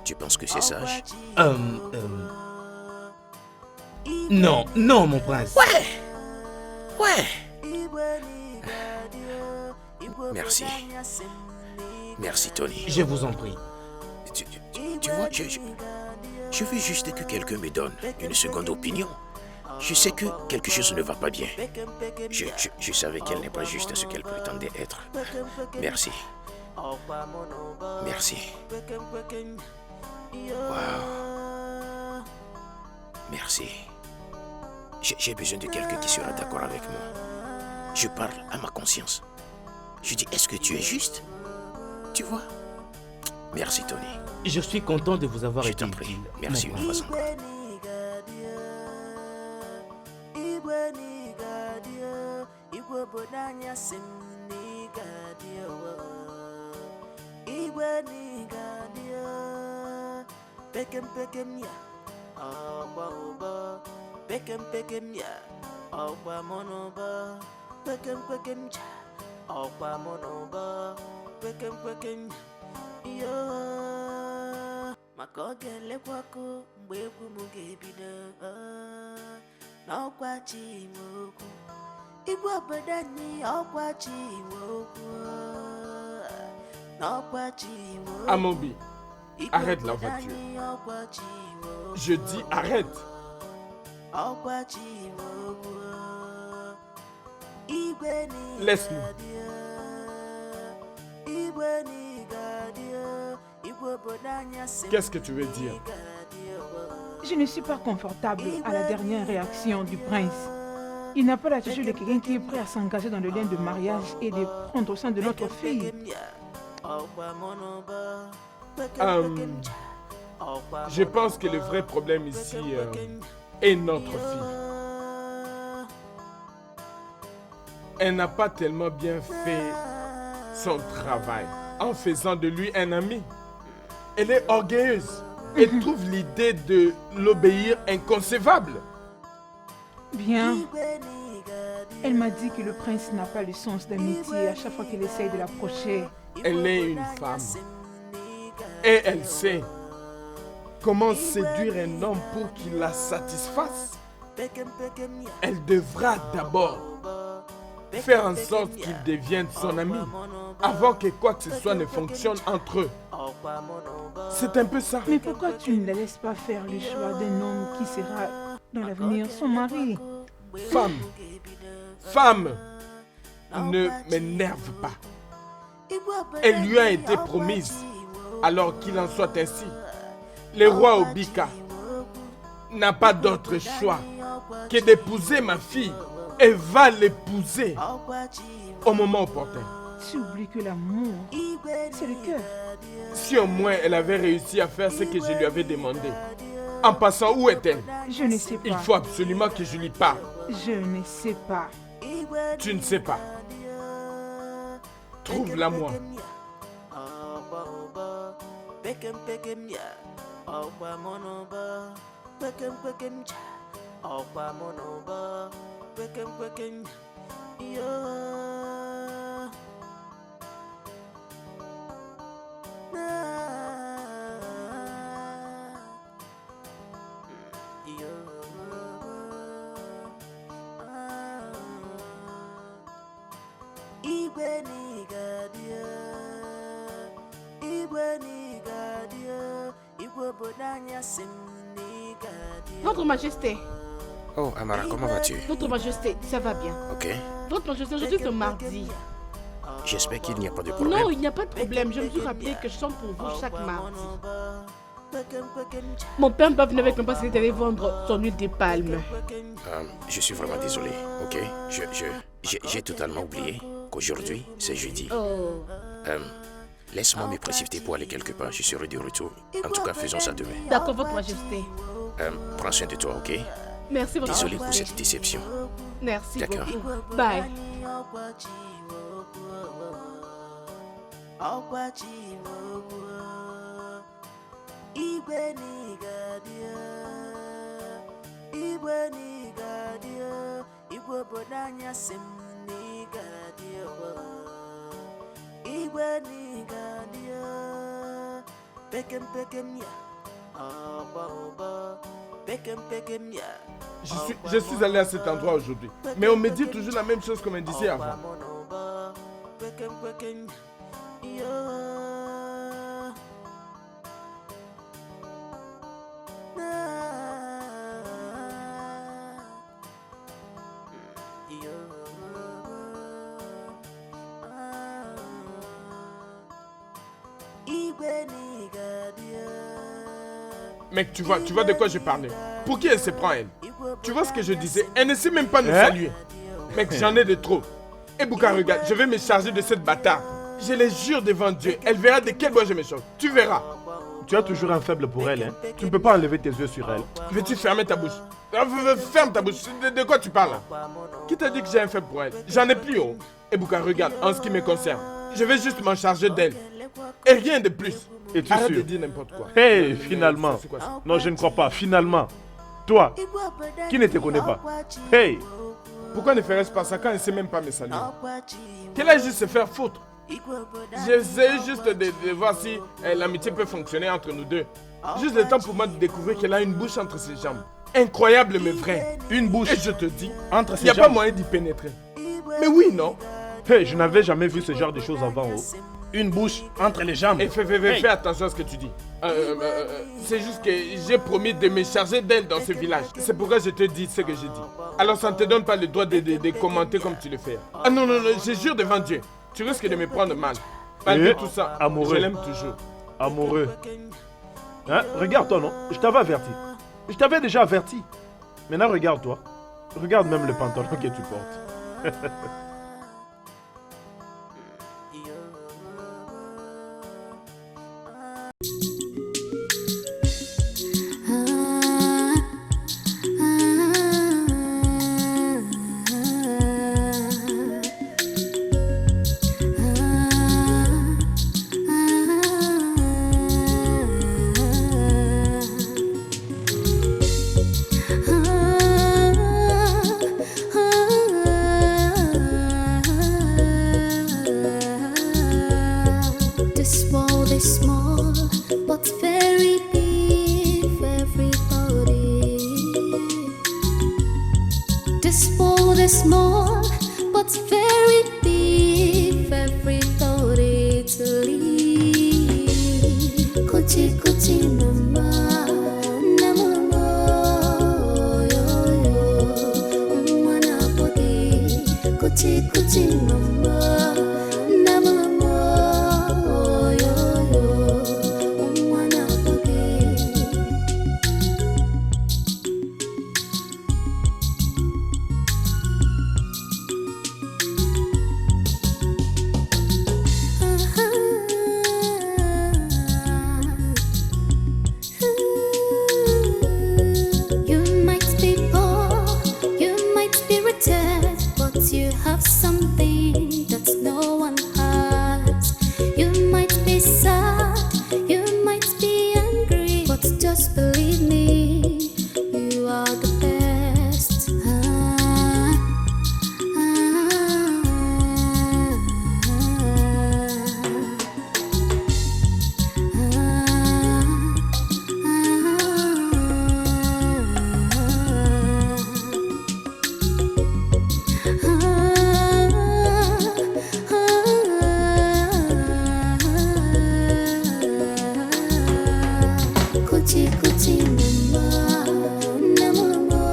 Tu penses que c'est sage? Non, non, mon prince. Ouais. Merci. Merci, Tony. Je vous en prie. Tu vois, je veux juste que quelqu'un me donne une seconde opinion. Je sais que quelque chose ne va pas bien. Je savais qu'elle n'est pas juste ce qu'elle prétendait être. Merci. Merci. Wow. Merci. J'ai besoin de quelqu'un qui sera d'accord avec moi. Je parle à ma conscience. Je dis, est-ce que tu es juste? Tu vois? Merci, Tony. Je suis content de vous avoir Je été t'en prie. utile. Merci mon une prince. fois encore. maka ọ ga-elekwakọ mgbe egwu m ga-ebido n'ọkwa chi nwe okwu igwe obodo anyị ọkwa chi nwe okwu n'ọkwa chi nwe okwu Amobi, arrête la voiture. Je dis arrête. ọkwa chi nwe okwu igwe Laisse-nous. igwe n'ịgadio igwe obodo anyị asị Qu'est-ce que tu veux dire? Je ne suis pas confortable à la dernière réaction du prince. Il n'a pas l'attitude de quelqu'un qui est prêt à s'engager dans le lien de mariage et de prendre soin de notre fille. Je pense que le vrai problème ici est notre fille. Elle n'a pas tellement bien fait son travail en faisant de lui un ami. Elle est orgueilleuse et trouve l'idée de l'obéir inconcevable. Bien. Elle m'a dit que le prince n'a pas le sens d'amitié à chaque fois qu'il essaye de l'approcher. Elle est une femme et elle sait comment séduire un homme pour qu'il la satisfasse. Elle devra d'abord faire en sorte qu'il devienne son ami avant que quoi que ce soit ne fonctionne entre eux. C'est un peu ça. Mais pourquoi tu ne la laisses pas faire le choix d'un homme qui sera dans l'avenir son mari? Femme, ne m'énerve pas. Elle lui a été promise, alors qu'il en soit ainsi. Le roi Obika n'a pas d'autre choix que d'épouser ma fille et va l'épouser au moment opportun. Tu oublies que l'amour, c'est le cœur. Si au moins elle avait réussi à faire ce que je lui avais demandé. En passant, où est-elle? Je ne sais pas. Il faut absolument que je lui parle. Je ne sais pas. Tu ne sais pas. Trouve-la moi. Votre Majesté. Oh, Amara, comment vas-tu? Votre Majesté, ça va bien. Ok. Votre Majesté, aujourd'hui c'est mardi. J'espère qu'il n'y a pas de problème. Non, il n'y a pas de problème. Je me suis rappelé que je chante pour vous chaque mardi. Mon père ne venait avec moi parce qu'il allait vendre son huile de palme. Je suis vraiment désolé, ok? J'ai totalement oublié qu'aujourd'hui, c'est jeudi. Oh. Laisse-moi me précipiter pour aller quelque part. Je serai de retour. En tout cas, faisons ça demain. D'accord, Votre Majesté. Prends soin de toi, ok? Merci, Votre Désolé Majesté. pour cette déception. Merci D'accord. beaucoup. Bye. igwe n'ịgadio igwe obodo anyị asị m n'ịga Je suis allé à cet endroit aujourd'hui, mais on me dit toujours la même chose qu'on me disait avant. Mec, tu vois de quoi je parlais. Pour qui elle se prend, elle? Tu vois ce que je disais? Elle ne sait même pas nous saluer. Mec, j'en ai de trop. Et Bouka, regarde, je vais me charger de cette bâtarde. Je les jure devant Dieu, elle verra de quel bois je me chauffe. Tu verras. Tu as toujours un faible pour elle, hein? Tu ne peux pas enlever tes yeux sur elle. Veux-tu fermer ta bouche? Ferme ta bouche. De quoi tu parles là? Qui t'a dit que j'ai un faible pour elle? J'en ai plus haut. Et Bouka, regarde, en ce qui me concerne, je vais juste m'en charger d'elle. Et rien de plus. Et tu arrête sûr? de dire n'importe quoi. Hey, finalement. C'est quoi ça? Non, je ne crois pas. Finalement. Toi, qui ne te connaît pas. Hey, Pourquoi ne ferais-je pas ça quand elle ne sait même pas me saluer? Qu'elle a juste se faire foutre. J'essaie juste de voir si l'amitié peut fonctionner entre nous deux. Juste le temps pour moi de découvrir qu'elle a une bouche entre ses jambes. Incroyable mais vrai. Une bouche Et je te dis, entre il ses n'y a jambes. pas moyen d'y pénétrer. Mais oui, non? Hey, je n'avais jamais vu ce genre de choses avant. Oh. Une bouche entre les jambes. Et fais attention à ce que tu dis. C'est juste que j'ai promis de me charger d'elle dans ce village. C'est pourquoi je te dis ce que j'ai dit. Alors ça ne te donne pas le droit de commenter comme tu le fais. Ah non, je jure devant Dieu. Tu risques de me prendre mal. Malgré tout ça, amoureux. Je l'aime toujours. Amoureux. Hein? Regarde-toi, non? Je t'avais averti. Je t'avais déjà averti. Maintenant, regarde-toi. Regarde même le pantalon que tu portes. This world is small, but very big for everybody. This world is small, but very big for everybody to leave. Kuchi kuchi mama, namama, yo yo, mwana poti. Kuchi kuchi mama, namama. You might be poor, you might be rich, but you have something that no one has. You might be sad, you might be angry, but just believe me, you are the best. Kuchi kuchi mama, namama,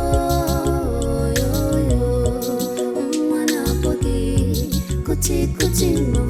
yo yo, mwana poti. Kuchi kuchi mama.